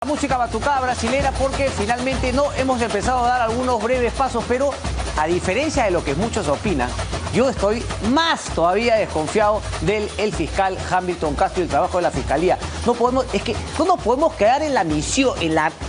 La música batucada brasilera porque finalmente no hemos empezado a dar algunos breves pasos, pero a diferencia de lo que muchos opinan, yo estoy más todavía desconfiado del fiscal Hamilton Castro y el trabajo de la fiscalía. No nos podemos quedar en la misión,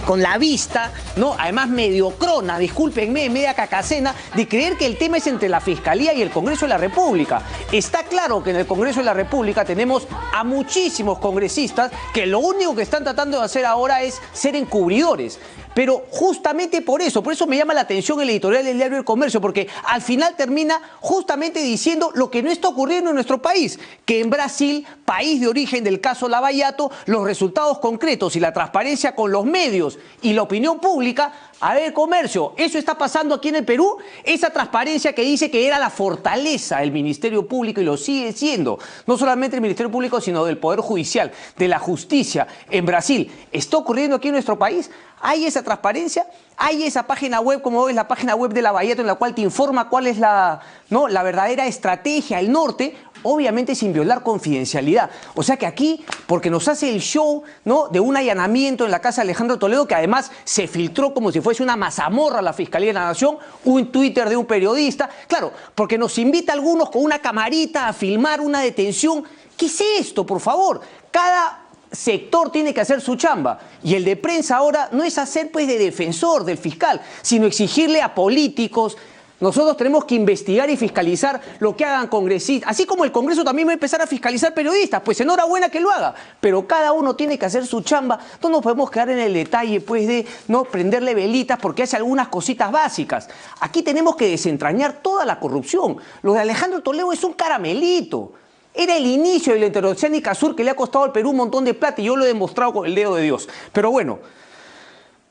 con la vista, ¿no? Además mediocrona, discúlpenme, media cacacena, de creer que el tema es entre la fiscalía y el Congreso de la República. Está claro que en el Congreso de la República tenemos a muchísimos congresistas que lo único que están tratando de hacer ahora es ser encubridores. Pero justamente por eso me llama la atención el editorial del diario El Comercio, porque al final termina justamente diciendo lo que no está ocurriendo en nuestro país, que en Brasil, país de origen del caso Lava-Jato, los resultados concretos y la transparencia con los medios y la opinión pública. A ver, Comercio, ¿eso está pasando aquí en el Perú? Esa transparencia que dice que era la fortaleza del Ministerio Público y lo sigue siendo, no solamente el Ministerio Público, sino del Poder Judicial, de la justicia en Brasil, ¿está ocurriendo aquí en nuestro país? ¿Hay esa transparencia? ¿Hay esa página web, como es la página web de Lava-Jato, en la cual te informa cuál es la verdadera estrategia, el norte? Obviamente sin violar confidencialidad. O sea que aquí, porque nos hace el show, ¿no?, de un allanamiento en la casa de Alejandro Toledo, que además se filtró como si fuese una mazamorra a la Fiscalía de la Nación, un Twitter de un periodista. Claro, porque nos invita a algunos con una camarita a filmar una detención. ¿Qué es esto, por favor? Cada sector tiene que hacer su chamba, y el de prensa ahora no es hacer pues de defensor del fiscal, sino exigirle a políticos. Nosotros tenemos que investigar y fiscalizar lo que hagan congresistas, así como el Congreso también va a empezar a fiscalizar periodistas. Pues enhorabuena que lo haga, pero cada uno tiene que hacer su chamba. No nos podemos quedar en el detalle pues de no prenderle velitas porque hace algunas cositas básicas. Aquí tenemos que desentrañar toda la corrupción. Lo de Alejandro Toledo es un caramelito. Era el inicio de la Interoceánica Sur, que le ha costado al Perú un montón de plata, y yo lo he demostrado con el dedo de Dios. Pero bueno,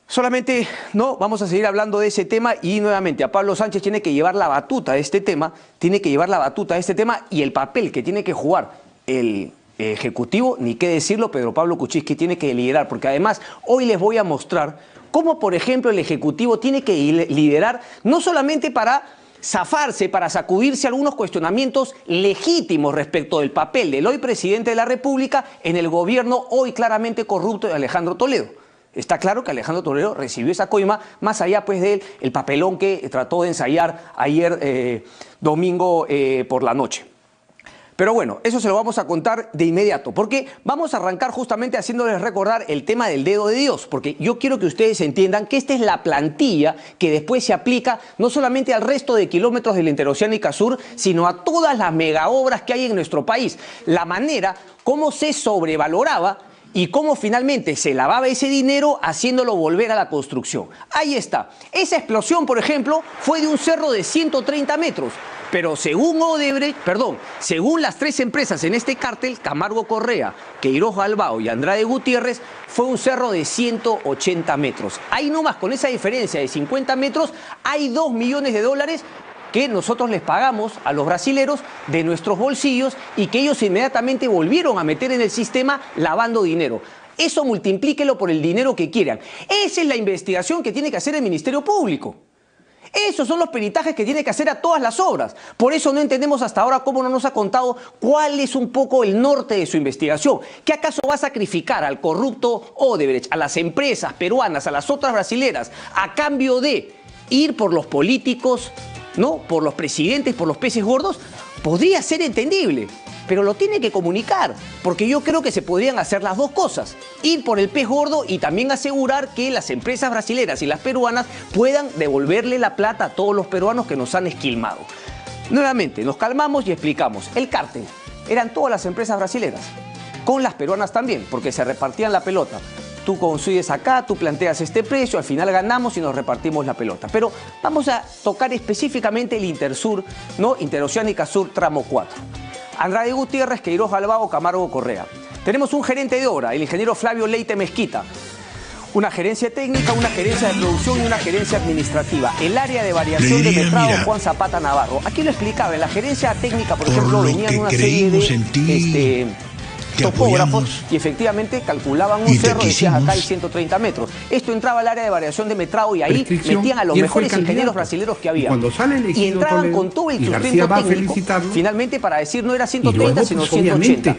solamente no vamos a seguir hablando de ese tema, y nuevamente a Pablo Sánchez tiene que llevar la batuta de este tema, y el papel que tiene que jugar el Ejecutivo, ni qué decirlo, Pedro Pablo Kuczynski tiene que liderar, porque además hoy les voy a mostrar cómo, por ejemplo, el Ejecutivo tiene que liderar no solamente para zafarse, para sacudirse algunos cuestionamientos legítimos respecto del papel del hoy presidente de la República en el gobierno hoy claramente corrupto de Alejandro Toledo. Está claro que Alejandro Toledo recibió esa coima, más allá pues del papelón que trató de ensayar ayer domingo por la noche. Pero bueno, eso se lo vamos a contar de inmediato, porque vamos a arrancar justamente haciéndoles recordar el tema del dedo de Dios, porque yo quiero que ustedes entiendan que esta es la plantilla que después se aplica no solamente al resto de kilómetros de la Interoceánica Sur, sino a todas las megaobras que hay en nuestro país. La manera como se sobrevaloraba y cómo finalmente se lavaba ese dinero haciéndolo volver a la construcción. Ahí está. Esa explosión, por ejemplo, fue de un cerro de 130 metros. Pero según según las tres empresas en este cártel, Camargo Correa, Queiroz Galbao y Andrade Gutiérrez, fue un cerro de 180 metros. Ahí nomás, con esa diferencia de 50 metros, hay 2 millones de dólares que nosotros les pagamos a los brasileros de nuestros bolsillos y que ellos inmediatamente volvieron a meter en el sistema lavando dinero. Eso multiplíquelo por el dinero que quieran. Esa es la investigación que tiene que hacer el Ministerio Público. Esos son los peritajes que tiene que hacer a todas las obras. Por eso no entendemos hasta ahora cómo no nos ha contado cuál es un poco el norte de su investigación. ¿Qué acaso va a sacrificar al corrupto Odebrecht, a las empresas peruanas, a las otras brasileras, a cambio de ir por los políticos, ¿no?, por los presidentes, por los peces gordos? Podría ser entendible, pero lo tiene que comunicar, porque yo creo que se podrían hacer las dos cosas: ir por el pez gordo y también asegurar que las empresas brasileras y las peruanas puedan devolverle la plata a todos los peruanos que nos han esquilmado. Nuevamente, nos calmamos y explicamos. El cártel eran todas las empresas brasileras, con las peruanas también, porque se repartían la pelota. Tú consigues acá, tú planteas este precio, al final ganamos y nos repartimos la pelota. Pero vamos a tocar específicamente el Intersur, ¿no?, Interoceánica Sur, tramo 4. Andrade Gutiérrez, Queiroz Galbao, Camargo Correa. Tenemos un gerente de obra, el ingeniero Flavio Leite Mezquita. Una gerencia técnica, una gerencia de producción y una gerencia administrativa. El área de variación de metrado, Juan Zapata Navarro. Aquí lo explicaba, en la gerencia técnica, por ejemplo, venían una serie de topógrafos y efectivamente calculaban un cerro, decías acá hay 130 metros. Esto entraba al área de variación de metrado y ahí metían a los mejores ingenieros brasileños que había. Y entraban con todo el sustento técnico, finalmente, para decir no era 130 sino 180.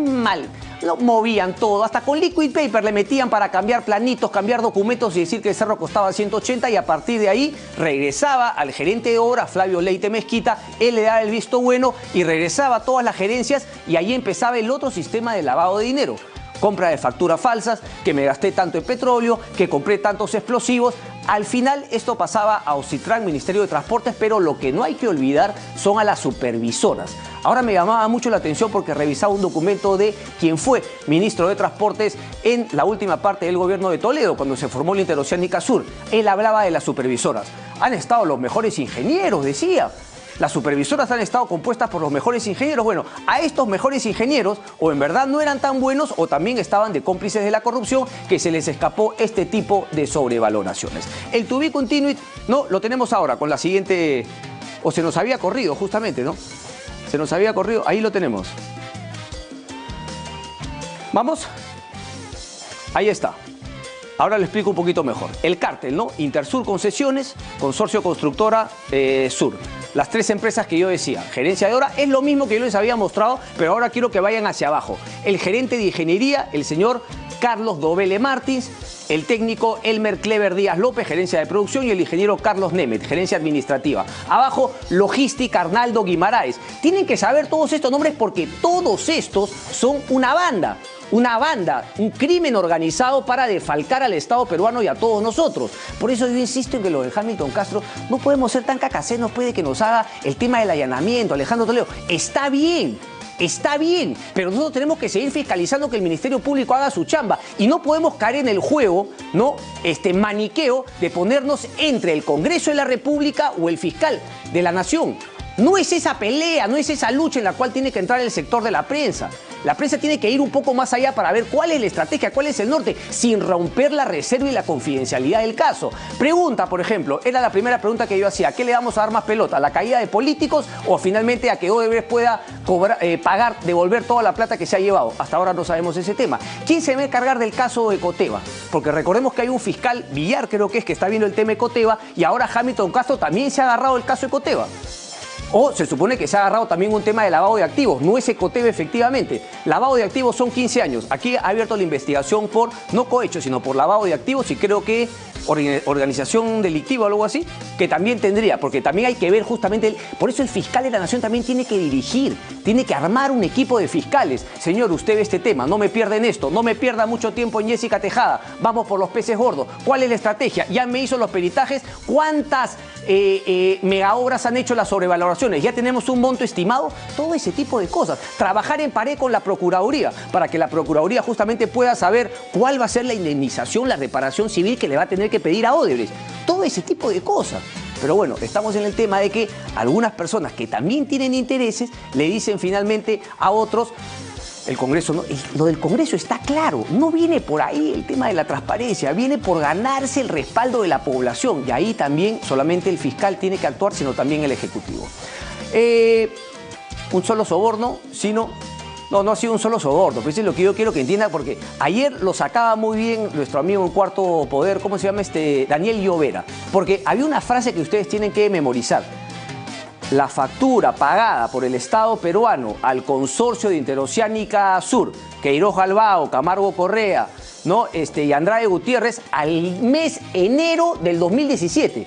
Mal. lo movían todo, hasta con liquid paper le metían para cambiar planitos, cambiar documentos y decir que el cerro costaba 180 y a partir de ahí regresaba al gerente de obra, Flavio Leite Mezquita, él le daba el visto bueno y regresaba a todas las gerencias y ahí empezaba el otro sistema de lavado de dinero. Compra de facturas falsas, que me gasté tanto en petróleo, que compré tantos explosivos. Al final esto pasaba a Ocitran, Ministerio de Transportes, pero lo que no hay que olvidar son a las supervisoras. Ahora me llamaba mucho la atención porque revisaba un documento de quien fue ministro de Transportes en la última parte del gobierno de Toledo, cuando se formó la Interoceánica Sur. Él hablaba de las supervisoras. Han estado los mejores ingenieros, decía. Las supervisoras han estado compuestas por los mejores ingenieros. Bueno, a estos mejores ingenieros o en verdad no eran tan buenos o también estaban de cómplices de la corrupción que se les escapó este tipo de sobrevaloraciones. El to be continued, no, lo tenemos ahora con la siguiente... O se nos había corrido justamente, ¿no? Se nos había corrido, ahí lo tenemos. ¿Vamos? Ahí está. Ahora le explico un poquito mejor. El cártel, ¿no? Intersur Concesiones, Consorcio Constructora Sur. Las tres empresas que yo decía, gerencia de obra, es lo mismo que yo les había mostrado, pero ahora quiero que vayan hacia abajo. El gerente de ingeniería, el señor Carlos Dovele Martins, el técnico Elmer Clever Díaz López, gerencia de producción, y el ingeniero Carlos Nemet, gerencia administrativa. Abajo, logística Arnaldo Guimaraes. Tienen que saber todos estos nombres porque todos estos son una banda, un crimen organizado para defalcar al Estado peruano y a todos nosotros. Por eso yo insisto en que lo de Hamilton Castro no podemos ser tan cacasenos, puede que nos haga el tema del allanamiento, Alejandro Toledo. Está bien, pero nosotros tenemos que seguir fiscalizando que el Ministerio Público haga su chamba y no podemos caer en el juego, ¿no? Maniqueo de ponernos entre el Congreso de la República o el fiscal de la Nación. No es esa pelea, no es esa lucha en la cual tiene que entrar el sector de la prensa. La prensa tiene que ir un poco más allá para ver cuál es la estrategia, cuál es el norte, sin romper la reserva y la confidencialidad del caso. Pregunta, por ejemplo, era la primera pregunta que yo hacía, ¿a qué le vamos a dar más pelota? ¿A la caída de políticos o finalmente a que Odebrecht pueda pagar, devolver toda la plata que se ha llevado? Hasta ahora no sabemos ese tema. ¿Quién se va a encargar del caso de Ecoteva? Porque recordemos que hay un fiscal, Villar creo que está viendo el tema Ecoteva, y ahora Hamilton Castro también se ha agarrado el caso Ecoteva. O se supone que se ha agarrado también un tema de lavado de activos. No es Ecoteva efectivamente. Lavado de activos son 15 años. Aquí ha abierto la investigación por, no cohecho, sino por lavado de activos y creo que organización delictiva o algo así, que también tendría, porque también hay que ver justamente, por eso el fiscal de la Nación también tiene que dirigir, tiene que armar un equipo de fiscales. Señor, usted ve este tema, no me pierda en esto, no me pierda mucho tiempo en Jessica Tejada, vamos por los peces gordos. ¿Cuál es la estrategia? Ya me hizo los peritajes, ¿cuántas mega obras han hecho las sobrevaloraciones? ¿Ya tenemos un monto estimado? Todo ese tipo de cosas. Trabajar en pared con la Procuraduría, para que la Procuraduría justamente pueda saber cuál va a ser la indemnización, la reparación civil que le va a tener que pedir a Odebrecht. Todo ese tipo de cosas. Pero bueno, estamos en el tema de que algunas personas que también tienen intereses le dicen finalmente a otros, el Congreso, no, lo del Congreso está claro, no viene por ahí el tema de la transparencia, viene por ganarse el respaldo de la población y ahí también solamente el fiscal tiene que actuar, sino también el Ejecutivo. Un solo soborno, sino... No ha sido un solo soborno, pero eso es lo que yo quiero que entienda, porque ayer lo sacaba muy bien nuestro amigo en Cuarto Poder, ¿cómo se llama? Daniel Llovera, porque había una frase que ustedes tienen que memorizar. La factura pagada por el Estado peruano al consorcio de Interoceánica Sur, Queiroz Galbao, Camargo Correa, ¿no? Y Andrade Gutiérrez, al mes enero del 2017.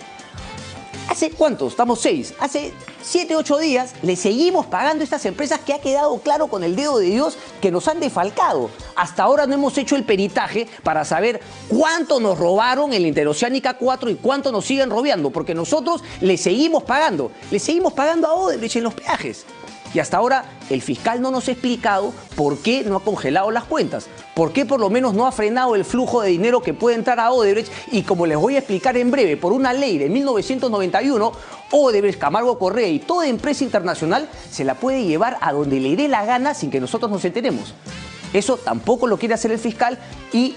¿Hace cuánto? Estamos 6. Hace 7, 8 días le seguimos pagando a estas empresas que ha quedado claro con el dedo de Dios que nos han defalcado. Hasta ahora no hemos hecho el peritaje para saber cuánto nos robaron en la Interoceánica 4 y cuánto nos siguen robando, porque nosotros le seguimos pagando a Odebrecht en los peajes. Y hasta ahora el fiscal no nos ha explicado por qué no ha congelado las cuentas, por qué por lo menos no ha frenado el flujo de dinero que puede entrar a Odebrecht y como les voy a explicar en breve, por una ley de 1991, Odebrecht, Camargo Correa y toda empresa internacional se la puede llevar a donde le dé la gana sin que nosotros nos enteremos. Eso tampoco lo quiere hacer el fiscal y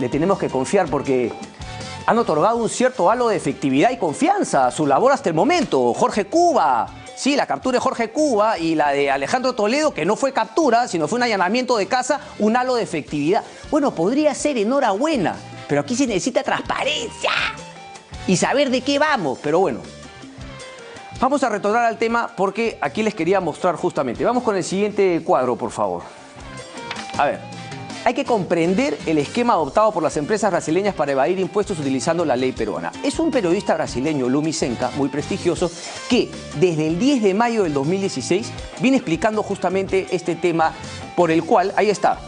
le tenemos que confiar porque han otorgado un cierto halo de efectividad y confianza a su labor hasta el momento. Jorge Cuba. Sí, la captura de Jorge Cuba y la de Alejandro Toledo, que no fue captura, sino fue un allanamiento de casa, un halo de efectividad. Bueno, podría ser enhorabuena, pero aquí se necesita transparencia y saber de qué vamos. Pero bueno, vamos a retornar al tema porque aquí les quería mostrar justamente. Vamos con el siguiente cuadro, por favor. A ver, hay que comprender el esquema adoptado por las empresas brasileñas para evadir impuestos utilizando la ley peruana. Es un periodista brasileño, Lumi Senka, muy prestigioso, que desde el 10 de mayo del 2016 viene explicando justamente este tema por el cual, ahí está,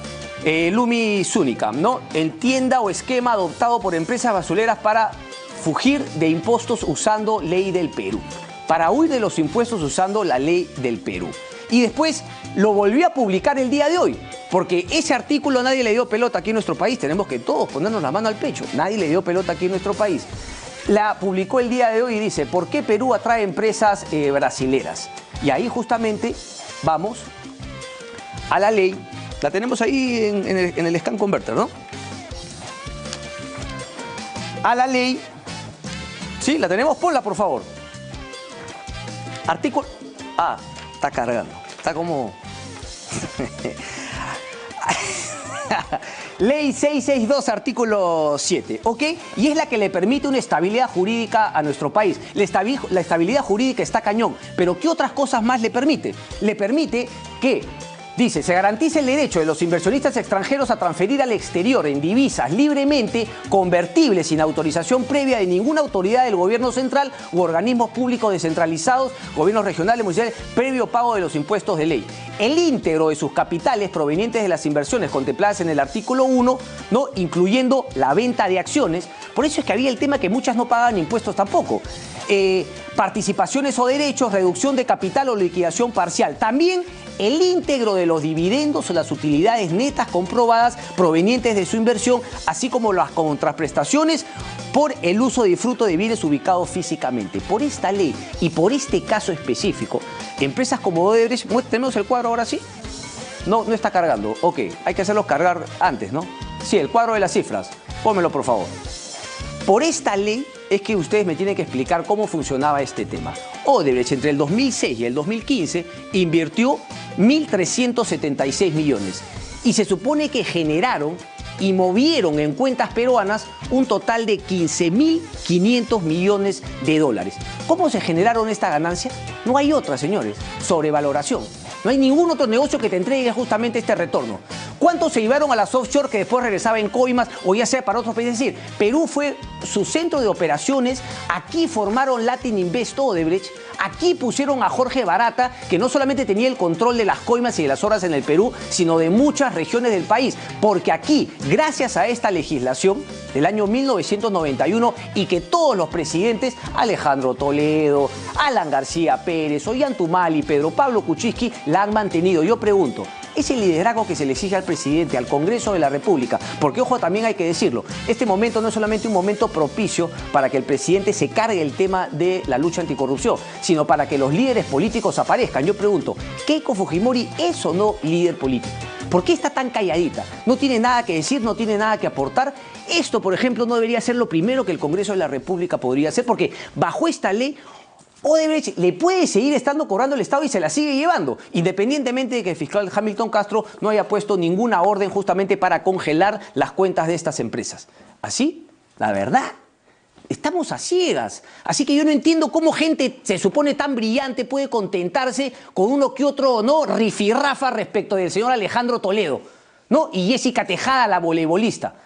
Lumi Zúñiga, ¿no? Entienda o esquema adoptado por empresas basuleras para fugir de impuestos usando ley del Perú. Para huir de los impuestos usando la ley del Perú. Y después lo volvió a publicar el día de hoy, porque ese artículo nadie le dio pelota aquí en nuestro país. Tenemos que todos ponernos la mano al pecho. Nadie le dio pelota aquí en nuestro país. La publicó el día de hoy y dice, ¿por qué Perú atrae empresas brasileras? Y ahí justamente vamos a la ley. La tenemos ahí en el Scan Converter, ¿no? A la ley. Sí, la tenemos, ponla por favor. Artículo... Ah, está cargando. Está como... Ley 662, artículo 7, ¿ok? Y es la que le permite una estabilidad jurídica a nuestro país. La estabilidad jurídica está cañón, pero ¿qué otras cosas más le permite? Le permite que... Dice, se garantiza el derecho de los inversionistas extranjeros a transferir al exterior en divisas libremente convertibles sin autorización previa de ninguna autoridad del gobierno central u organismos públicos descentralizados, gobiernos regionales, municipales, previo pago de los impuestos de ley. El íntegro de sus capitales provenientes de las inversiones contempladas en el artículo 1, ¿no? Incluyendo la venta de acciones. Por eso es que había el tema que muchas no pagan impuestos tampoco. Participaciones o derechos, reducción de capital o liquidación parcial. También el íntegro de los dividendos o las utilidades netas comprobadas provenientes de su inversión, así como las contraprestaciones por el uso y disfruto de bienes ubicados físicamente. Por esta ley y por este caso específico, empresas como Odebrecht, ¿tenemos el cuadro ahora sí? No, no está cargando. Ok, hay que hacerlo cargar antes, ¿no? Sí, el cuadro de las cifras. Pónmelo, por favor. Por esta ley es que ustedes me tienen que explicar cómo funcionaba este tema. Odebrecht entre el 2006 y el 2015 invirtió 1.376 millones y se supone que generaron y movieron en cuentas peruanas un total de 15.500 millones de dólares. ¿Cómo se generaron esta ganancia? No hay otra, señores, sobrevaloración. No hay ningún otro negocio que te entregue justamente este retorno. ¿Cuántos se llevaron a las offshore que después regresaban en coimas o ya sea para otros países? Es decir, Perú fue su centro de operaciones, aquí formaron Latin Invest Odebrecht, aquí pusieron a Jorge Barata, que no solamente tenía el control de las coimas y de las horas en el Perú, sino de muchas regiones del país. Porque aquí, gracias a esta legislación del año 1991 y que todos los presidentes, Alejandro Toledo, Alan García Pérez, Ollantumala y Pedro Pablo Kuczynski, la han mantenido. Yo pregunto, ¿es el liderazgo que se le exige al presidente, al Congreso de la República? Porque, ojo, también hay que decirlo, este momento no es solamente un momento propicio para que el presidente se cargue el tema de la lucha anticorrupción, sino para que los líderes políticos aparezcan. Yo pregunto, ¿Keiko Fujimori es o no líder político? ¿Por qué está tan calladita? No tiene nada que decir, no tiene nada que aportar. Esto, por ejemplo, no debería ser lo primero que el Congreso de la República podría hacer, porque bajo esta ley Odebrecht le puede seguir estando cobrando el Estado y se la sigue llevando, independientemente de que el fiscal Hamilton Castro no haya puesto ninguna orden justamente para congelar las cuentas de estas empresas. Así, la verdad, estamos a ciegas. Así que yo no entiendo cómo gente se supone tan brillante puede contentarse con uno que otro, ¿no?, rifirrafa respecto del señor Alejandro Toledo, ¿no?, y Jessica Tejada, la voleibolista.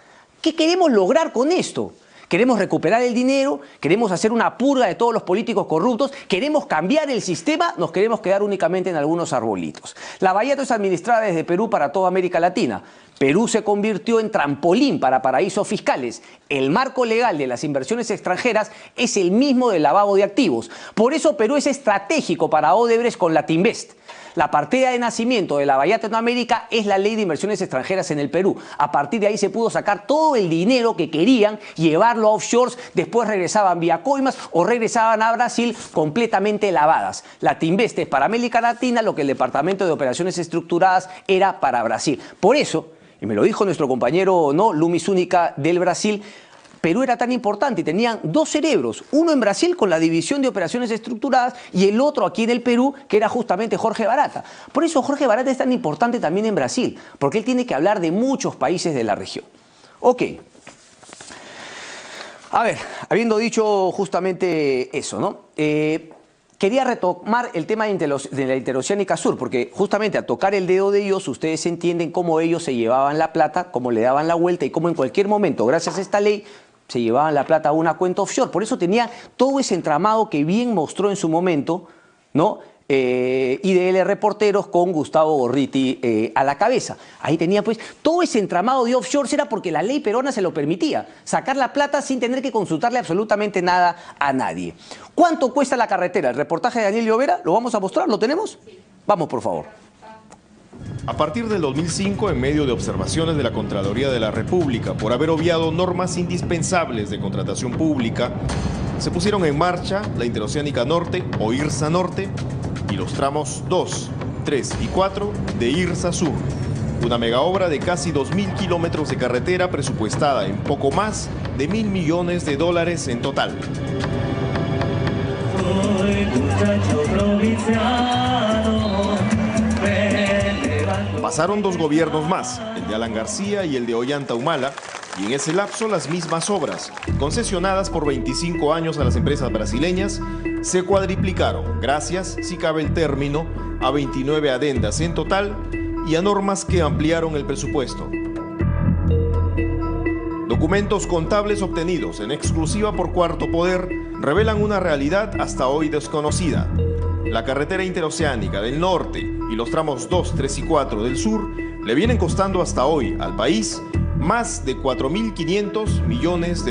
¿Qué queremos lograr con esto? Queremos recuperar el dinero, queremos hacer una purga de todos los políticos corruptos, queremos cambiar el sistema, nos queremos quedar únicamente en algunos arbolitos. La Bayato es administrada desde Perú para toda América Latina. Perú se convirtió en trampolín para paraísos fiscales. El marco legal de las inversiones extranjeras es el mismo del lavado de activos. Por eso Perú es estratégico para Odebrecht con Latinvest. La partida de nacimiento de la Bayato en América es la ley de inversiones extranjeras en el Perú. A partir de ahí se pudo sacar todo el dinero que querían, llevarlo a offshores, después regresaban vía coimas o regresaban a Brasil completamente lavadas. Latinvest es para América Latina lo que el Departamento de Operaciones Estructuradas era para Brasil. Por eso, y me lo dijo nuestro compañero, ¿no?, Lumi Zúñiga del Brasil, Perú era tan importante y tenían dos cerebros, uno en Brasil con la división de operaciones estructuradas y el otro aquí en el Perú, que era justamente Jorge Barata. Por eso Jorge Barata es tan importante también en Brasil, porque él tiene que hablar de muchos países de la región. Ok. A ver, habiendo dicho justamente eso, ¿no? quería retomar el tema de la Interoceánica Sur, porque justamente a tocar el dedo de Dios, ustedes entienden cómo ellos se llevaban la plata, cómo le daban la vuelta y cómo en cualquier momento, gracias a esta ley, se llevaban la plata a una cuenta offshore. Por eso tenía todo ese entramado que bien mostró en su momento, ¿no? IDL Reporteros con Gustavo Gorriti a la cabeza. Ahí tenía pues todo ese entramado de offshores, era porque la ley peruana se lo permitía, sacar la plata sin tener que consultarle absolutamente nada a nadie. ¿Cuánto cuesta la carretera? El reportaje de Daniel Llovera, ¿lo vamos a mostrar? ¿Lo tenemos? Vamos, por favor. A partir del 2005, en medio de observaciones de la Contraloría de la República por haber obviado normas indispensables de contratación pública, se pusieron en marcha la Interoceánica Norte o IRSA Norte y los tramos 2, 3 y 4 de IRSA Sur, una megaobra de casi 2.000 kilómetros de carretera presupuestada en poco más de $1.000 millones en total. Soy muchacho provinciano. Pasaron 2 gobiernos más, el de Alan García y el de Ollanta Humala, y en ese lapso las mismas obras, concesionadas por 25 años a las empresas brasileñas, se cuadriplicaron, gracias, si cabe el término, a 29 adendas en total y a normas que ampliaron el presupuesto. Documentos contables obtenidos en exclusiva por Cuarto Poder revelan una realidad hasta hoy desconocida. La carretera interoceánica del norte y los tramos 2, 3 y 4 del sur le vienen costando hasta hoy al país más de $4.500 millones.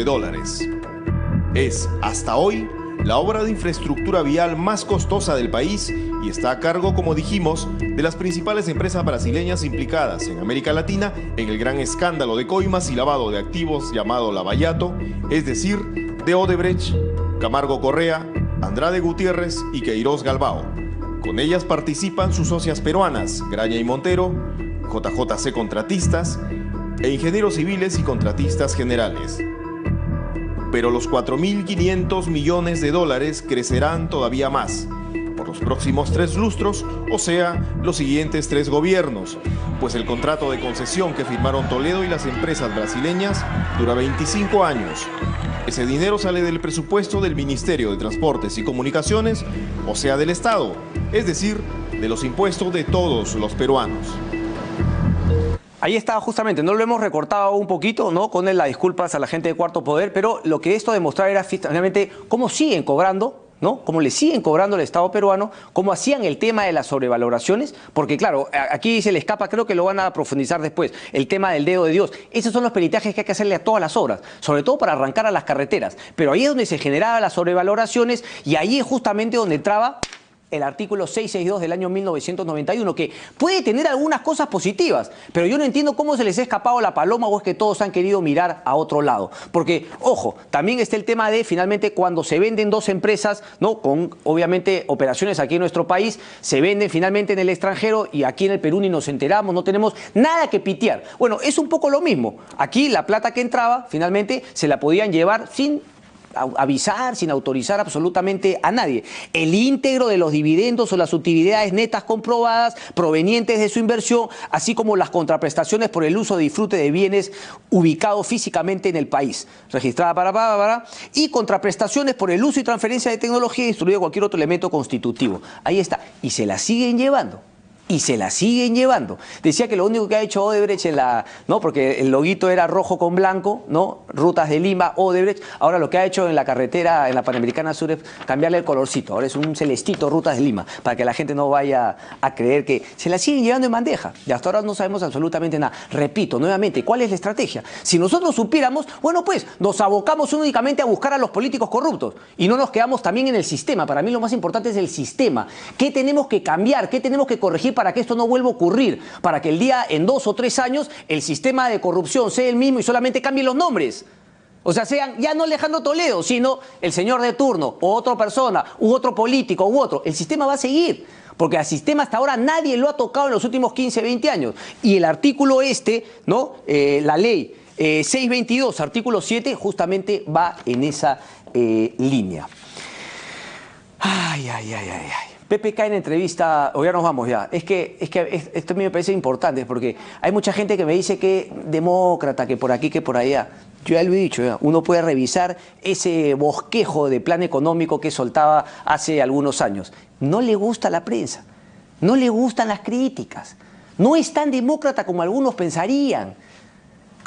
Es, hasta hoy, la obra de infraestructura vial más costosa del país y está a cargo, como dijimos, de las principales empresas brasileñas implicadas en América Latina en el gran escándalo de coimas y lavado de activos llamado Lavallato, es decir, de Odebrecht, Camargo Correa, Andrade Gutiérrez y Queiroz Galbao. Con ellas participan sus socias peruanas, Graña y Montero, JJC Contratistas e ingenieros civiles y contratistas generales. Pero los $4.500 millones crecerán todavía más por los próximos 3 lustros, o sea, los siguientes 3 gobiernos, pues el contrato de concesión que firmaron Toledo y las empresas brasileñas dura 25 años. Ese dinero sale del presupuesto del Ministerio de Transportes y Comunicaciones, o sea, del Estado, es decir, de los impuestos de todos los peruanos. Ahí está justamente, no lo hemos recortado un poquito, ¿no? Con las disculpas a la gente de Cuarto Poder, pero lo que esto demostraba era finalmente cómo siguen cobrando, ¿no? Cómo le siguen cobrando al Estado peruano, cómo hacían el tema de las sobrevaloraciones, porque claro, aquí se le escapa, creo que lo van a profundizar después, el tema del dedo de Dios. Esos son los peritajes que hay que hacerle a todas las obras, sobre todo para arrancar a las carreteras. Pero ahí es donde se generaban las sobrevaloraciones y ahí es justamente donde entraba el artículo 662 del año 1991, que puede tener algunas cosas positivas, pero yo no entiendo cómo se les ha escapado la paloma o es que todos han querido mirar a otro lado. Porque, ojo, también está el tema de, finalmente, cuando se venden 2 empresas, ¿no? Con, obviamente, operaciones aquí en nuestro país, se venden finalmente en el extranjero y aquí en el Perú ni nos enteramos, no tenemos nada que pitear. Bueno, es un poco lo mismo. Aquí la plata que entraba, finalmente, se la podían llevar sin avisar, sin autorizar absolutamente a nadie. El íntegro de los dividendos o las utilidades netas comprobadas provenientes de su inversión, así como las contraprestaciones por el uso de disfrute de bienes ubicados físicamente en el país, registrada y contraprestaciones por el uso y transferencia de tecnología instruido cualquier otro elemento constitutivo. Ahí está. Y se la siguen llevando. Y se la siguen llevando. Decía que lo único que ha hecho Odebrecht ¿no? Porque el loguito era rojo con blanco, ¿no? Rutas de Lima, Odebrecht. Ahora lo que ha hecho en la carretera, en la Panamericana Sur, es cambiarle el colorcito. Ahora es un celestito, Rutas de Lima, para que la gente no vaya a creer que se la siguen llevando en bandeja. Y hasta ahora no sabemos absolutamente nada. Repito, nuevamente, ¿cuál es la estrategia? Si nosotros supiéramos, bueno, pues nos abocamos únicamente a buscar a los políticos corruptos y no nos quedamos también en el sistema. Para mí lo más importante es el sistema. ¿Qué tenemos que cambiar? ¿Qué tenemos que corregir para que esto no vuelva a ocurrir? Para que el día, en 2 o 3 años, el sistema de corrupción sea el mismo y solamente cambien los nombres. O sea, sean ya no Alejandro Toledo, sino el señor de turno, o otra persona, u otro político, u otro. El sistema va a seguir. Porque al sistema hasta ahora nadie lo ha tocado en los últimos 15, 20 años. Y el artículo ¿no? La ley 622, artículo 7, justamente va en esa línea. Ay. PPK en entrevista, o ya nos vamos ya, es que esto a mí me parece importante porque hay mucha gente que me dice que demócrata, que por aquí, que por allá. Yo ya lo he dicho, ya. Uno puede revisar ese bosquejo de plan económico que soltaba hace algunos años. No le gusta la prensa, no le gustan las críticas, no es tan demócrata como algunos pensarían.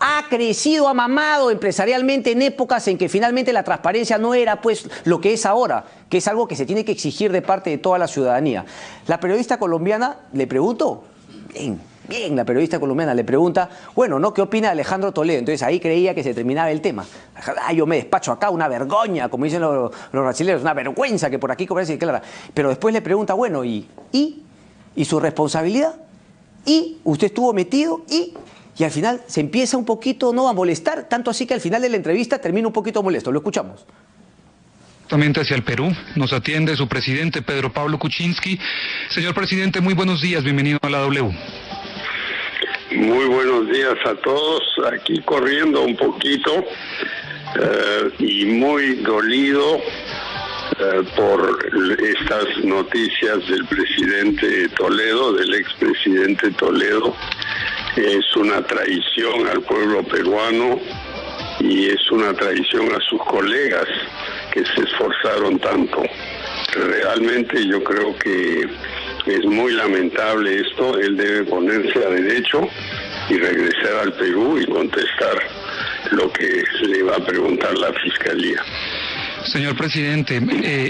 Ha crecido, ha mamado empresarialmente en épocas en que finalmente la transparencia no era pues lo que es ahora, que es algo que se tiene que exigir de parte de toda la ciudadanía. La periodista colombiana le preguntó, bien, la periodista colombiana le pregunta, bueno, ¿no? ¿Qué opina de Alejandro Toledo? Entonces ahí creía que se terminaba el tema. Yo me despacho acá, una vergoña, como dicen los brasileños, una vergüenza que por aquí comienza y clara. Pero después le pregunta, bueno, ¿y su responsabilidad? ¿Y usted estuvo metido? Y al final se empieza un poquito a molestar, tanto así que al final de la entrevista termina un poquito molesto. Lo escuchamos. Hacia el Perú, nos atiende su presidente Pedro Pablo Kuczynski. Señor presidente, muy buenos días, bienvenido a la W. Muy buenos días a todos, aquí corriendo un poquito y muy dolido por estas noticias del presidente Toledo, del expresidente Toledo. Es una traición al pueblo peruano y es una traición a sus colegas que se esforzaron tanto. Realmente yo creo que es muy lamentable esto. Él debe ponerse a derecho y regresar al Perú y contestar lo que le va a preguntar la Fiscalía. Señor presidente,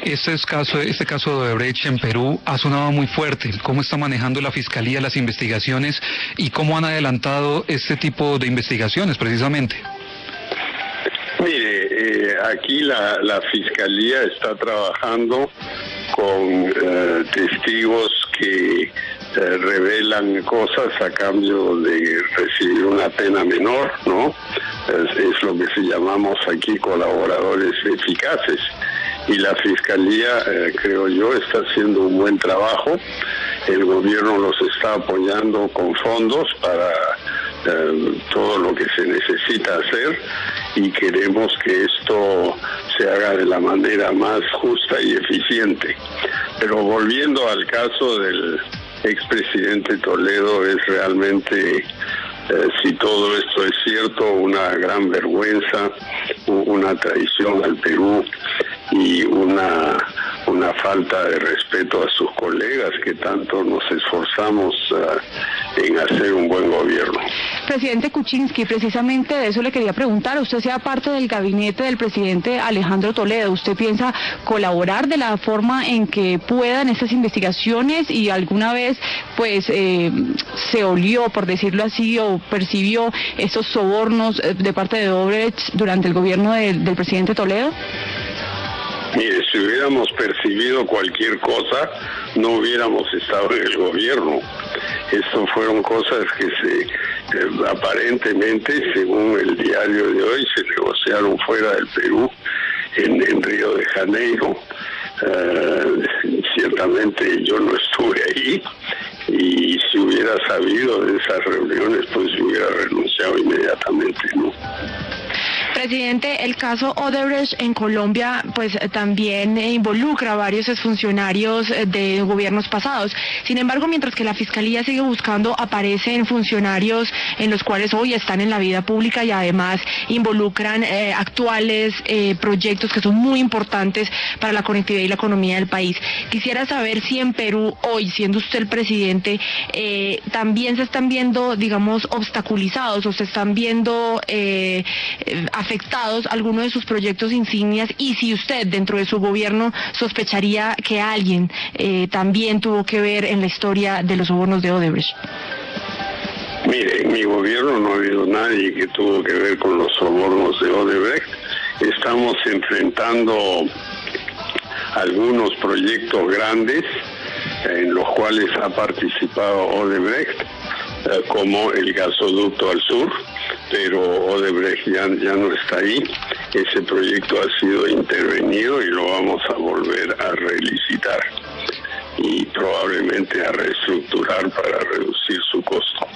este caso de Odebrecht en Perú ha sonado muy fuerte. ¿Cómo está manejando la Fiscalía las investigaciones y cómo han adelantado este tipo de investigaciones precisamente? Mire, aquí la Fiscalía está trabajando con testigos que revelan cosas a cambio de recibir una pena menor, ¿no? Es lo que se llamamos aquí colaboradores eficaces. Y la Fiscalía, creo yo, está haciendo un buen trabajo. El gobierno los está apoyando con fondos para todo lo que se necesita hacer y queremos que esto se haga de la manera más justa y eficiente. Pero volviendo al caso del expresidente Toledo, es realmente, si todo esto es cierto, una gran vergüenza, una traición al Perú y una falta de respeto a sus colegas que tanto nos esforzamos en hacer un buen gobierno. Presidente Kuczynski, precisamente de eso le quería preguntar. Usted sea parte del gabinete del presidente Alejandro Toledo. ¿Usted piensa colaborar de la forma en que puedan estas investigaciones y alguna vez pues se olió, por decirlo así, o percibió estos sobornos de parte de Odebrecht durante el gobierno del presidente Toledo? Mire, si hubiéramos percibido cualquier cosa, no hubiéramos estado en el gobierno. Esto fueron cosas que aparentemente, según el diario de hoy, se negociaron fuera del Perú, en Río de Janeiro. Ciertamente yo no estuve ahí y si hubiera sabido de esas reuniones, pues yo hubiera renunciado inmediatamente, ¿no? Presidente, el caso Odebrecht en Colombia pues también involucra a varios exfuncionarios de gobiernos pasados. Sin embargo, mientras que la Fiscalía sigue buscando, aparecen funcionarios en los cuales hoy están en la vida pública y además involucran actuales proyectos que son muy importantes para la conectividad y la economía del país. Quisiera saber si en Perú, hoy, siendo usted el presidente, también se están viendo, digamos, obstaculizados o se están viendo afectados algunos de sus proyectos insignias, y si usted dentro de su gobierno sospecharía que alguien también tuvo que ver en la historia de los sobornos de Odebrecht. Mire, en mi gobierno no ha habido nadie que tuvo que ver con los sobornos de Odebrecht. Estamos enfrentando algunos proyectos grandes en los cuales ha participado Odebrecht, como el gasoducto al sur, pero Odebrecht ya no está ahí. Ese proyecto ha sido intervenido y lo vamos a volver a relicitar y probablemente a reestructurar para reducir su costo.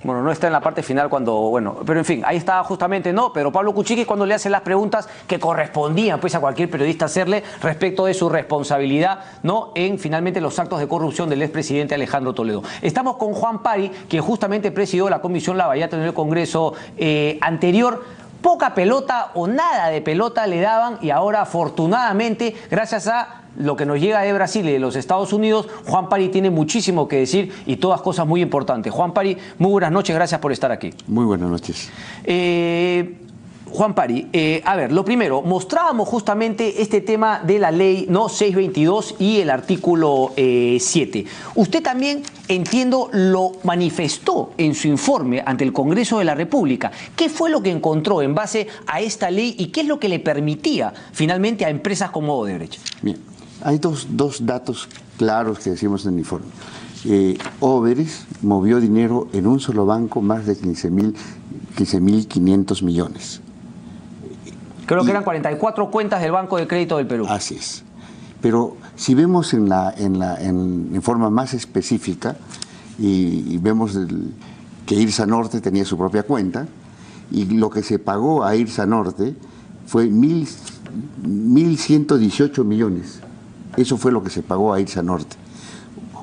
Bueno, no está en la parte final pero en fin, ahí está justamente, Pedro Pablo Kuczynski cuando le hacen las preguntas que correspondían pues a cualquier periodista hacerle respecto de su responsabilidad, en finalmente los actos de corrupción del expresidente Alejandro Toledo. Estamos con Juan Pari, que justamente presidió la Comisión Lavallato en el Congreso anterior. poca pelota o nada de pelota le daban, y ahora afortunadamente, gracias a lo que nos llega de Brasil y de los Estados Unidos, Juan Pari tiene muchísimo que decir y todas cosas muy importantes. Juan Pari, muy buenas noches, gracias por estar aquí. Muy buenas noches. Juan Pari, a ver, lo primero, mostrábamos justamente este tema de la ley, ¿no?, 622 y el artículo 7. Usted también, entiendo, lo manifestó en su informe ante el Congreso de la República. ¿Qué fue lo que encontró en base a esta ley y qué es lo que le permitía finalmente a empresas como Odebrecht? Bien, hay dos datos claros que decimos en el informe. Odebrecht movió dinero en un solo banco más de 15.500 millones. Creo que eran 44 cuentas del Banco de Crédito del Perú. Así es. Pero si vemos en forma más específica, y vemos que IRSA Norte tenía su propia cuenta, y lo que se pagó a IRSA Norte fue 1.118 millones. Eso fue lo que se pagó a IRSA Norte.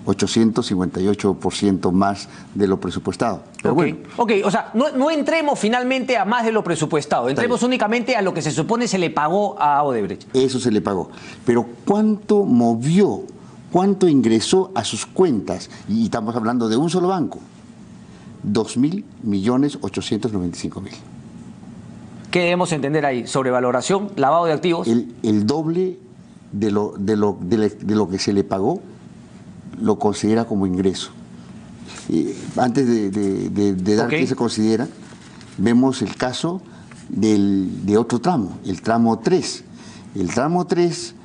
858% más de lo presupuestado. Pero bueno. Ok, o sea, no entremos finalmente a más de lo presupuestado, entremos únicamente a lo que se supone se le pagó a Odebrecht. Eso se le pagó. Pero ¿cuánto movió, cuánto ingresó a sus cuentas? Y estamos hablando de un solo banco. 2.895.000. ¿Qué debemos entender ahí? ¿Sobrevaloración, lavado de activos? El doble de lo que se le pagó lo considera como ingreso. Antes de dar que se considera, vemos el caso de otro tramo, el tramo 3. El tramo 3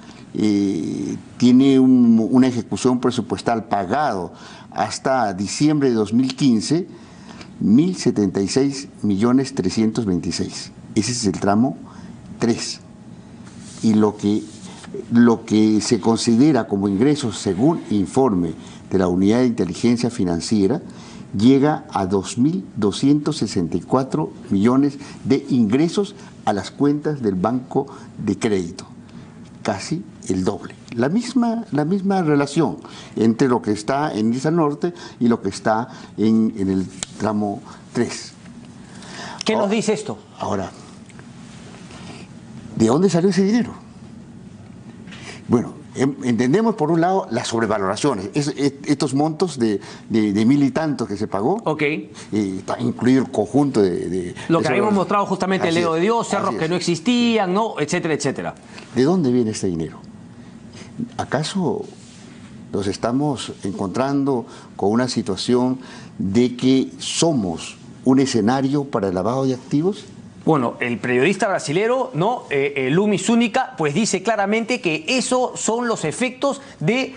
tiene una ejecución presupuestal pagado hasta diciembre de 2015, 1.076.326.000. Ese es el tramo 3. Y lo que se considera como ingresos según informe de la Unidad de Inteligencia Financiera llega a 2.264 millones de ingresos a las cuentas del Banco de Crédito, casi el doble. La misma relación entre lo que está en IRSA Norte y lo que está en el tramo 3. ¿Qué nos dice esto? Ahora, ¿de dónde salió ese dinero? Bueno, entendemos por un lado las sobrevaloraciones, estos montos de 1.000 y tantos que se pagó, está incluido el conjunto de lo que habíamos mostrado justamente, el Leo de Dios, cerros que no existían, ¿no?, etcétera, etcétera. ¿De dónde viene este dinero? ¿Acaso nos estamos encontrando con una situación de que somos un escenario para el lavado de activos? Bueno, el periodista brasilero, ¿no?, Lumi Zúñiga, pues dice claramente que esos son los efectos de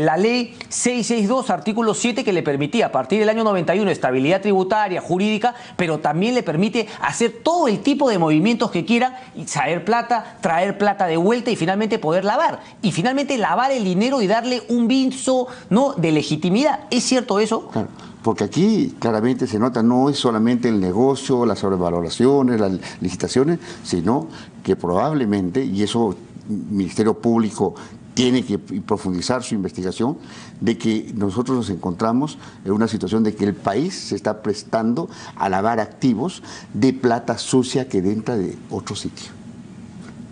la ley 662, artículo 7, que le permitía a partir del año 91 estabilidad tributaria, jurídica, pero también le permite hacer todo el tipo de movimientos que quiera, y traer plata de vuelta y finalmente poder lavar. Y finalmente lavar el dinero y darle un viso, ¿no?, de legitimidad. ¿Es cierto eso? Claro. Porque aquí claramente se nota, no es solamente el negocio, las sobrevaloraciones, las licitaciones, sino que probablemente, y eso el Ministerio Público tiene que profundizar su investigación, de que nosotros nos encontramos en una situación de que el país se está prestando a lavar activos de plata sucia que entra de otro sitio.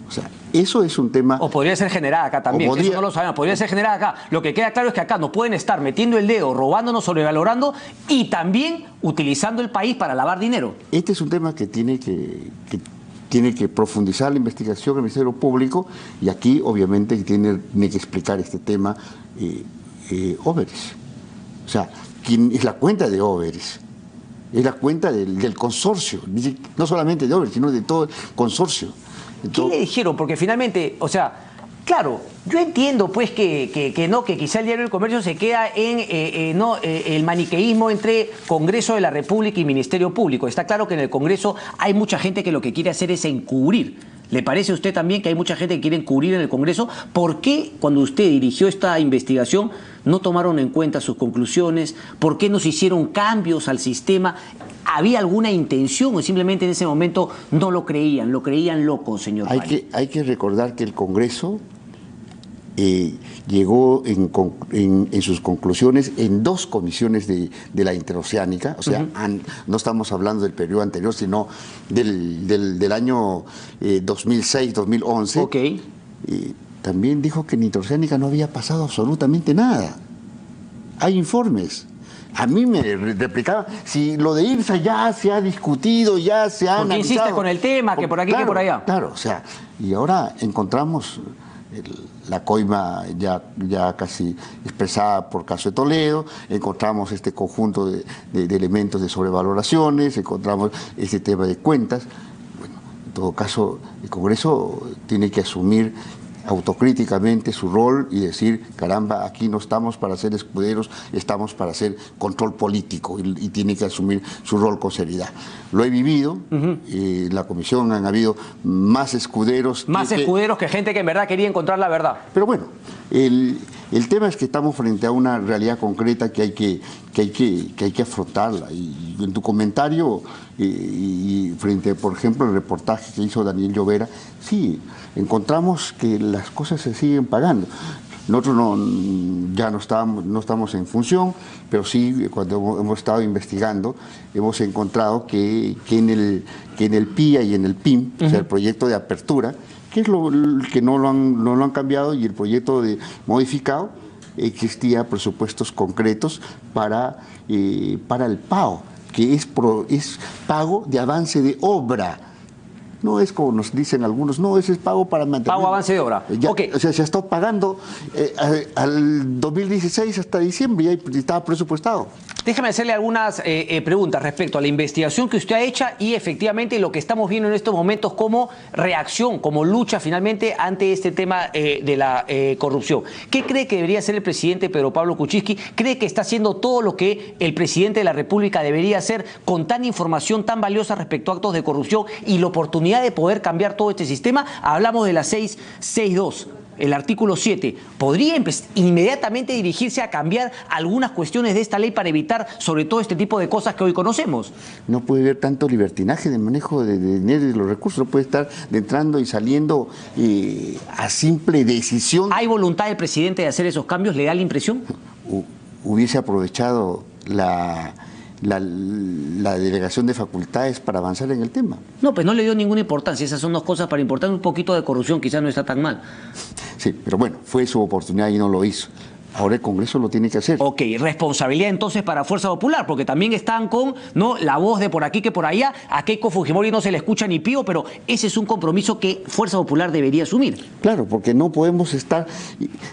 O sea, eso es un tema... O podría ser generada acá también, eso no lo sabemos, podría ser generada acá. Lo que queda claro es que acá nos pueden estar metiendo el dedo, robándonos, sobrevalorando y también utilizando el país para lavar dinero. Este es un tema que tiene que profundizar la investigación del Ministerio Público, y aquí obviamente tiene que explicar este tema Odebrecht. O sea, ¿quién es la cuenta de Odebrecht? Es la cuenta del consorcio, no solamente de Odebrecht, sino de todo el consorcio. ¿Qué le dijeron? Porque finalmente, o sea, claro, yo entiendo pues que quizá el Diario del Comercio se queda en el maniqueísmo entre Congreso de la República y Ministerio Público. Está claro que en el Congreso hay mucha gente que lo que quiere hacer es encubrir. ¿Le parece a usted también que hay mucha gente que quiere encubrir en el Congreso? ¿Por qué cuando usted dirigió esta investigación no tomaron en cuenta sus conclusiones? ¿Por qué no se hicieron cambios al sistema? ¿Había alguna intención o simplemente en ese momento no lo creían loco, señor Pari? Hay que recordar que el Congreso llegó en sus conclusiones en 2 comisiones de la interoceánica, o sea, no estamos hablando del periodo anterior, sino del año 2006-2011. Ok. También dijo que en interoceánica no había pasado absolutamente nada. Hay informes. A mí me replicaba, si lo de IRSA ya se ha discutido, ya se ha analizado. ¿Por qué insiste con el tema, que por aquí, claro, que por allá? Claro, o sea, y ahora encontramos la coima ya casi expresada por caso de Toledo, encontramos este conjunto de elementos de sobrevaloraciones, encontramos este tema de cuentas. Bueno, en todo caso, el Congreso tiene que asumir autocríticamente su rol y decir, caramba, aquí no estamos para ser escuderos, estamos para hacer control político, y tiene que asumir su rol con seriedad. Lo he vivido, en la comisión han habido más escuderos. Más escuderos que gente que en verdad quería encontrar la verdad. Pero bueno, el tema es que estamos frente a una realidad concreta que hay que afrontarla. Y en tu comentario, y frente, por ejemplo, al reportaje que hizo Daniel Llovera, sí, encontramos que las cosas se siguen pagando. Nosotros ya no estamos en función, pero sí, cuando hemos estado investigando, hemos encontrado que en el PIA y en el PIM, o sea, el proyecto de apertura, que es lo que no lo han cambiado, y el proyecto de modificado, existía presupuestos concretos para el PAO, que es pago de avance de obra. No es como nos dicen algunos, no, ese es pago para mantener. Pago avance de obra. Ya, okay. O sea, se ha estado pagando al 2016 hasta diciembre, y estaba presupuestado. Déjame hacerle algunas preguntas respecto a la investigación que usted ha hecho y efectivamente lo que estamos viendo en estos momentos como reacción, como lucha finalmente ante este tema de la corrupción. ¿Qué cree que debería hacer el presidente Pedro Pablo Kuczynski? ¿Cree que está haciendo todo lo que el presidente de la República debería hacer con tan información tan valiosa respecto a actos de corrupción y la oportunidad de poder cambiar todo este sistema? Hablamos de la 662. El artículo 7, ¿podría inmediatamente dirigirse a cambiar algunas cuestiones de esta ley para evitar sobre todo este tipo de cosas que hoy conocemos? No puede haber tanto libertinaje de manejo de dinero y de los recursos, no puede estar entrando y saliendo a simple decisión. ¿Hay voluntad del presidente de hacer esos cambios? ¿Le da la impresión? Hubiese aprovechado la delegación de facultades para avanzar en el tema. No, pues no le dio ninguna importancia. Esas son 2 cosas para importar. Un poquito de corrupción quizás no está tan mal. Sí, pero bueno, fue su oportunidad y no lo hizo. Ahora el Congreso lo tiene que hacer. Ok, responsabilidad entonces para Fuerza Popular, porque también están con la voz de por aquí que por allá. A Keiko Fujimori no se le escucha ni pío, pero ese es un compromiso que Fuerza Popular debería asumir. Claro, porque no podemos estar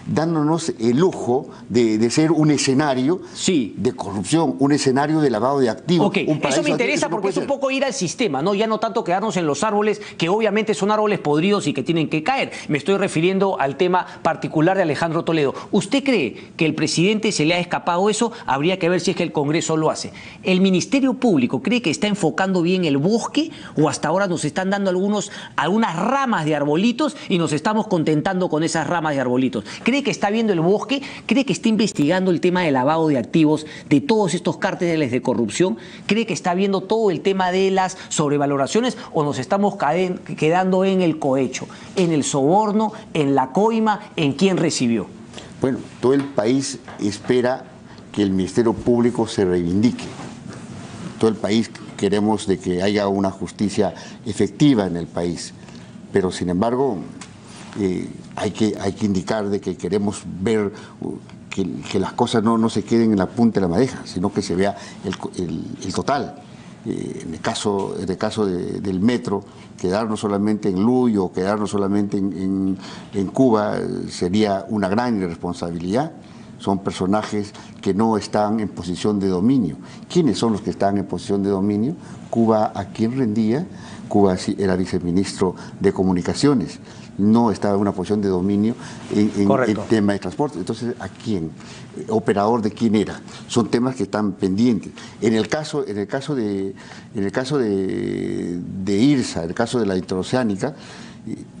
dándonos el lujo de ser un escenario de corrupción, un escenario de lavado de activos. Ok, eso me interesa porque es un poco ir al sistema, ¿no? Ya no tanto quedarnos en los árboles, que obviamente son árboles podridos y que tienen que caer. Me estoy refiriendo al tema particular de Alejandro Toledo. ¿Usted cree que el presidente se le ha escapado eso? Habría que ver si es que el Congreso lo hace. ¿El Ministerio Público cree que está enfocando bien el bosque o hasta ahora nos están dando algunas ramas de arbolitos y nos estamos contentando con esas ramas de arbolitos? ¿Cree que está viendo el bosque? ¿Cree que está investigando el tema de lavado de activos de todos estos cárteles de corrupción? ¿Cree que está viendo todo el tema de las sobrevaloraciones o nos estamos quedando en el cohecho, en el soborno, en la coima, en quién recibió? Bueno, todo el país espera que el Ministerio Público se reivindique. Todo el país queremos de que haya una justicia efectiva en el país. Pero, sin embargo, hay que indicar de que queremos ver que las cosas no se queden en la punta de la madeja, sino que se vea el total. En el caso del metro, quedarnos solamente en Luyo o quedarnos solamente en Cuba sería una gran irresponsabilidad. Son personajes que no están en posición de dominio. ¿Quiénes son los que están en posición de dominio? Cuba, ¿a quién rendía? Cuba era viceministro de Comunicaciones. No estaba en una posición de dominio en el tema de transporte. Entonces, ¿a quién? ¿Operador de quién era? Son temas que están pendientes. En el caso de IRSA, en el caso de la interoceánica,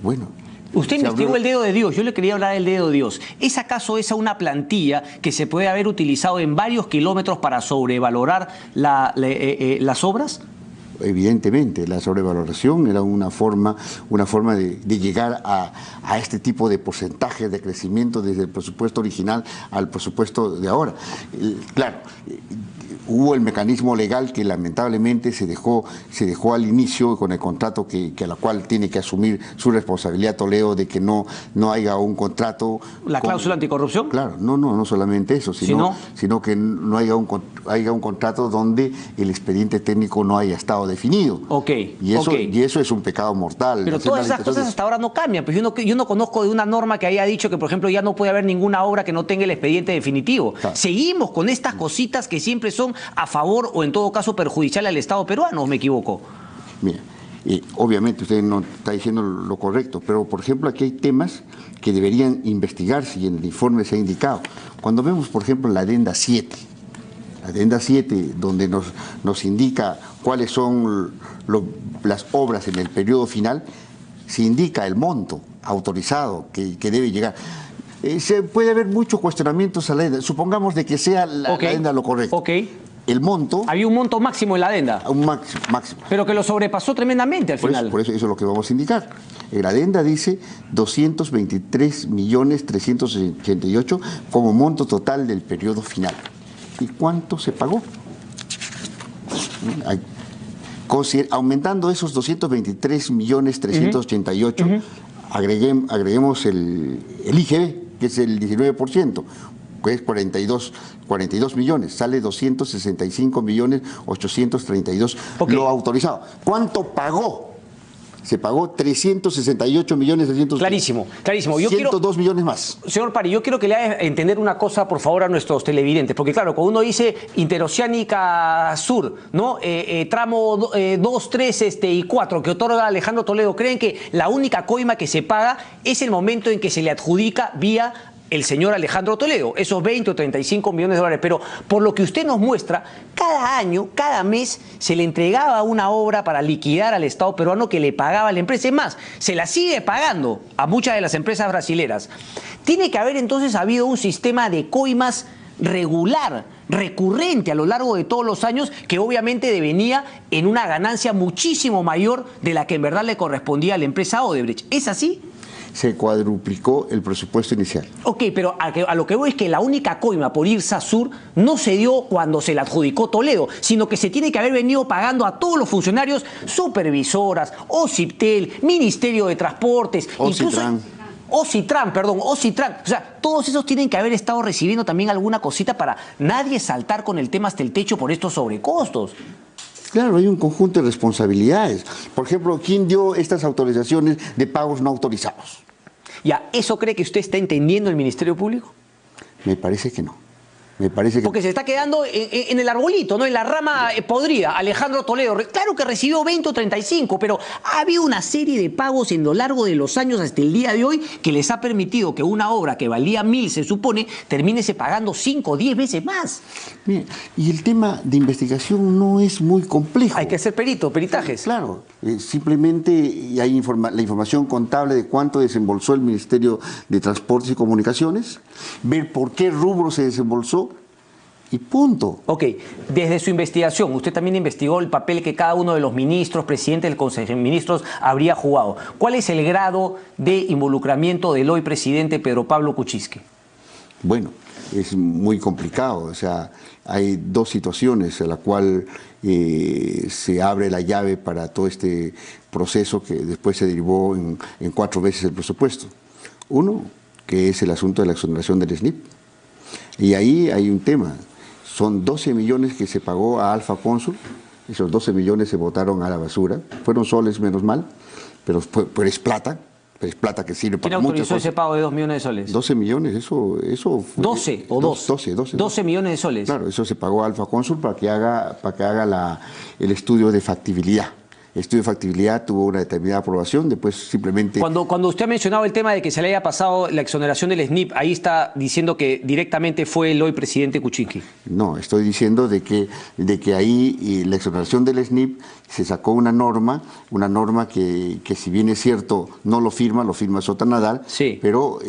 bueno. Usted investigó el dedo de Dios, yo le quería hablar del dedo de Dios. ¿Es acaso esa una plantilla que se puede haber utilizado en varios kilómetros para sobrevalorar las obras? Evidentemente, la sobrevaloración era una forma de llegar a este tipo de porcentaje de crecimiento desde el presupuesto original al presupuesto de ahora. Claro, hubo el mecanismo legal que lamentablemente se dejó al inicio con el contrato a la cual tiene que asumir su responsabilidad Toledo de que no haya un contrato. ¿La cláusula anticorrupción? Claro, no solamente eso, sino que no haya un contrato donde el expediente técnico no haya estado definido. Y eso es un pecado mortal. Pero todas esas cosas hasta ahora no cambian. Pues yo no conozco de una norma que haya dicho que, por ejemplo, ya no puede haber ninguna obra que no tenga el expediente definitivo. Claro. Seguimos con estas cositas que siempre son a favor o en todo caso perjudicial al Estado peruano, ¿o me equivoco? Mira, obviamente usted no está diciendo lo correcto, pero por ejemplo aquí hay temas que deberían investigarse y en el informe se ha indicado. Cuando vemos, por ejemplo, la adenda 7, donde nos indica cuáles son las obras en el periodo final, se indica el monto autorizado que debe llegar. Se puede haber muchos cuestionamientos a la adenda. Supongamos de que sea la adenda lo correcto. El monto... Había un monto máximo en la adenda. Un máximo. Pero que lo sobrepasó tremendamente al final. Por eso es lo que vamos a indicar. La adenda dice 223.388 como monto total del periodo final. ¿Y cuánto se pagó? Aumentando esos 223.388, agreguemos el IGB, que es el 19%, que es 42 millones, sale 265.832 lo autorizado. ¿Cuánto pagó? Se pagó 368.600.000. Clarísimo. 102 millones más. Señor Pari, yo quiero que le haga entender una cosa, por favor, a nuestros televidentes, porque claro, cuando uno dice Interoceánica Sur, ¿no? Tramo 2, 3 y 4, que otorga Alejandro Toledo, creen que la única coima que se paga es el momento en que se le adjudica vía el señor Alejandro Toledo, esos 20 o 35 millones de dólares. Pero por lo que usted nos muestra, cada año, cada mes, se le entregaba una obra para liquidar al Estado peruano que le pagaba a la empresa. Es más, se la sigue pagando a muchas de las empresas brasileras. Tiene que haber entonces habido un sistema de coimas regular, recurrente a lo largo de todos los años, que obviamente devenía en una ganancia muchísimo mayor de la que en verdad le correspondía a la empresa Odebrecht. ¿Es así? Se cuadruplicó el presupuesto inicial. Pero a lo que voy es que la única coima por IRSA Sur no se dio cuando se la adjudicó Toledo, sino que se tiene que haber venido pagando a todos los funcionarios, supervisoras, OCIPTEL, Ministerio de Transportes, OCITRAN. OCITRAN. O sea, todos esos tienen que haber estado recibiendo también alguna cosita para nadie saltar con el tema hasta el techo por estos sobrecostos. Claro, hay un conjunto de responsabilidades. Por ejemplo, ¿quién dio estas autorizaciones de pagos no autorizados? Ya, ¿eso cree que usted está entendiendo el Ministerio Público? Me parece que no. Porque se está quedando en el arbolito, ¿no? En la rama podrida. Alejandro Toledo, claro que recibió 20 o 35, pero ha habido una serie de pagos en lo largo de los años hasta el día de hoy que les ha permitido que una obra que valía 1.000, se supone, termínese pagando 5 o 10 veces más. Mira, y el tema de investigación no es muy complejo. Hay que hacer peritajes. Claro, simplemente hay la información contable de cuánto desembolsó el Ministerio de Transportes y Comunicaciones, ver por qué rubro se desembolsó, y punto. Desde su investigación, usted también investigó el papel que cada uno de los ministros, presidentes del Consejo de Ministros, habría jugado. ¿Cuál es el grado de involucramiento del hoy presidente Pedro Pablo Kuczynski? Bueno, es muy complicado. O sea, hay dos situaciones en la cual se abre la llave para todo este proceso que después se derivó en 4 veces el presupuesto. Uno, que es el asunto de la exoneración del SNIP. Y ahí hay un tema. Son 12 millones que se pagó a Alfa Cónsul, esos 12 millones se botaron a la basura, fueron soles menos mal, pero es plata que sirve para muchas cosas. ¿Quién autorizó ese pago de 2 millones de soles? 12 millones, eso fue... ¿12 o 2? 12 millones de soles. Claro, eso se pagó a Alfa Cónsul para que haga el estudio de factibilidad. estudio de factibilidad tuvo una determinada aprobación, después simplemente... Cuando usted ha mencionado el tema de que se le haya pasado la exoneración del SNIP, ahí está diciendo que directamente fue el hoy presidente Kuczynski. No, estoy diciendo de que ahí la exoneración del SNIP se sacó una norma que si bien es cierto no lo firma Sotanadal, sí, pero...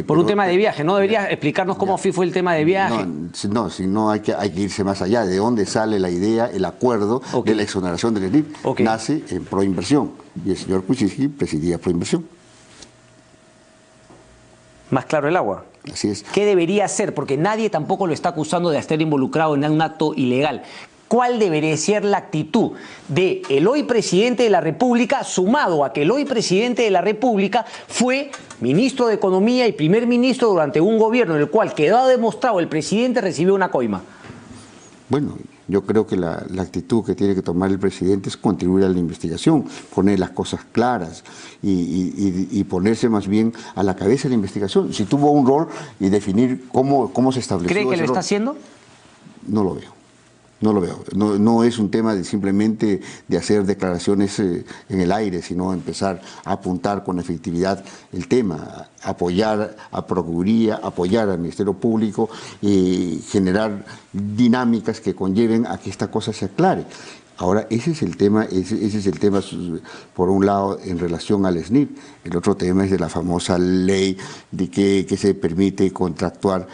por un tema de viaje, ¿no? Debería explicarnos cómo fue el tema de viaje. No, hay que irse más allá. ¿De dónde sale la idea, el acuerdo de la exoneración del SNIP? Nace en Proinversión, y el señor Kuczynski presidía Proinversión. Más claro el agua. Así es. ¿Qué debería hacer? Porque nadie tampoco lo está acusando de estar involucrado en un acto ilegal. ¿Cuál debería ser la actitud del hoy presidente de la República, sumado a que el hoy presidente de la República fue ministro de Economía y primer ministro durante un gobierno en el cual quedó demostrado el presidente recibió una coima? Bueno, yo creo que la actitud que tiene que tomar el presidente es contribuir a la investigación, poner las cosas claras y ponerse más bien a la cabeza de la investigación. Si tuvo un rol y definir cómo se estableció. ¿Cree que lo está rol, haciendo? No lo veo. No lo veo. No es un tema de simplemente de hacer declaraciones en el aire, sino empezar a apuntar con efectividad el tema, apoyar a Procuraduría, apoyar al Ministerio Público y generar dinámicas que conlleven a que esta cosa se aclare. Ahora, ese es el tema por un lado en relación al SNIP. El otro tema es de la famosa ley de que se permite contractuar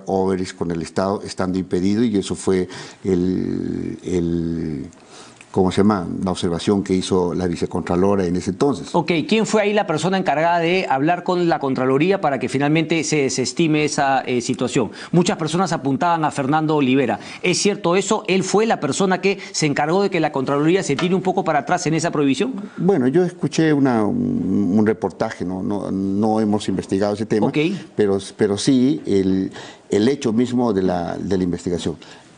overage con el Estado estando impedido, y eso fue ¿cómo se llama? La observación que hizo la vicecontralora en ese entonces. Ok, ¿quién fue ahí la persona encargada de hablar con la Contraloría para que finalmente se desestime esa situación? Muchas personas apuntaban a Fernando Olivera. ¿Es cierto eso? ¿Él fue la persona que se encargó de que la Contraloría se tire un poco para atrás en esa prohibición? Bueno, yo escuché un reportaje, no hemos investigado ese tema, pero sí el hecho mismo de la investigación.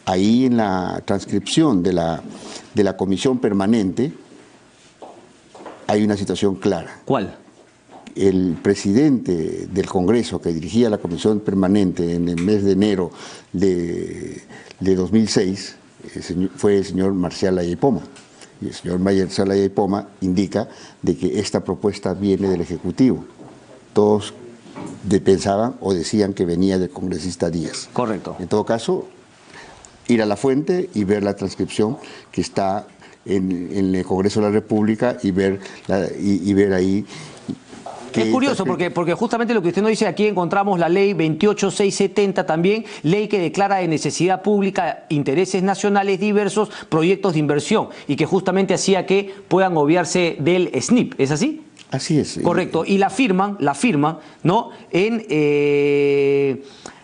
Ahí en la transcripción de la comisión permanente hay una situación clara. ¿Cuál? El presidente del Congreso que dirigía la comisión permanente en el mes de enero de 2006 fue el señor Marcial Ayaypoma. Y el señor Marcial Ayaypoma indica de que esta propuesta viene del Ejecutivo. Todos pensaban o decían que venía del congresista Díaz. Correcto. En todo caso, ir a la fuente y ver la transcripción que está en el Congreso de la República y ver ahí. Es curioso porque justamente lo que usted nos dice, aquí encontramos la ley 28670 también, ley que declara de necesidad pública intereses nacionales diversos, proyectos de inversión, y que justamente hacía que puedan obviarse del SNIP. ¿Es así? Así es. Correcto. Y la firman, ¿no?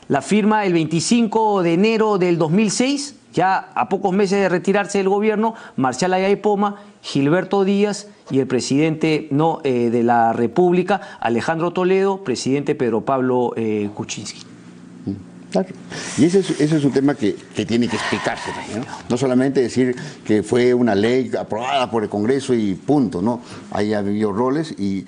La firma el 25 de enero del 2006, ya a pocos meses de retirarse del gobierno, Marcial Ayaypoma, Gilberto Díaz y el presidente de la República, Alejandro Toledo, presidente Pedro Pablo Kuczynski. Claro. Y ese es un tema que tiene que explicarse, ¿no? No solamente decir que fue una ley aprobada por el Congreso y punto, ¿no? Ahí ha habido roles y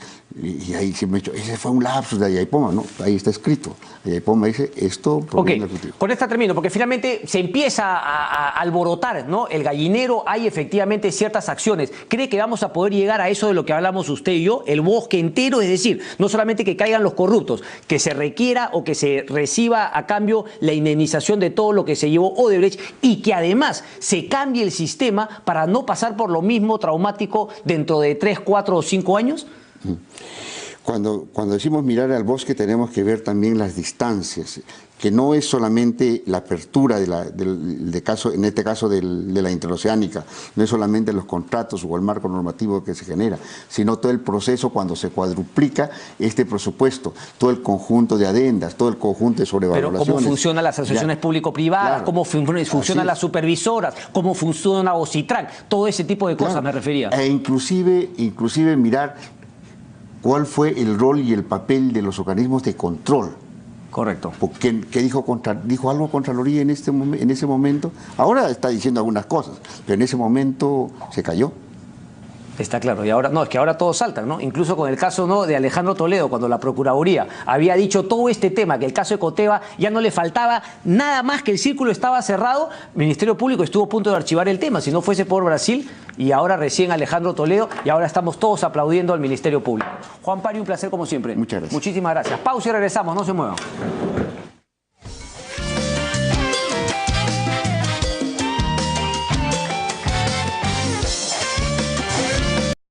ahí siempre he dicho, ese fue un lapsus de Ayaypoma, ¿no? Ahí está escrito. Ayaypoma dice, esto... Con esta termino, porque finalmente se empieza a alborotar, ¿no? El gallinero, hay efectivamente ciertas acciones. ¿Cree que vamos a poder llegar a eso de lo que hablamos usted y yo? El bosque entero, es decir, no solamente que caigan los corruptos, que se requiera o que se reciba a cambio la indemnización de todo lo que se llevó Odebrecht, y que además se cambie el sistema para no pasar por lo mismo traumático dentro de 3, 4 o 5 años? Cuando decimos mirar al bosque tenemos que ver también las distancias, que no es solamente la apertura en este caso de la interoceánica, no es solamente los contratos o el marco normativo que se genera, sino todo el proceso cuando se cuadruplica este presupuesto, todo el conjunto de adendas, todo el conjunto de sobrevaloraciones. Pero cómo funcionan las asociaciones público-privadas, claro, cómo funcionan las supervisoras, cómo funciona Ocitran, todo ese tipo de cosas, claro, me refería. E inclusive mirar cuál fue el rol y el papel de los organismos de control. Correcto. Porque, ¿qué dijo algo Contraloría en ese momento? Ahora está diciendo algunas cosas, pero en ese momento se cayó. Está claro, y ahora no, es que ahora todos saltan, ¿no? Incluso con el caso, ¿no?, de Alejandro Toledo, cuando la Procuraduría había dicho todo este tema, que el caso de Ecoteva ya no le faltaba nada más, que el círculo estaba cerrado, el Ministerio Público estuvo a punto de archivar el tema, si no fuese por Brasil, y ahora recién Alejandro Toledo, y ahora estamos todos aplaudiendo al Ministerio Público. Juan Pari, un placer como siempre. Muchas gracias. Muchísimas gracias. Pausa y regresamos, no se muevan.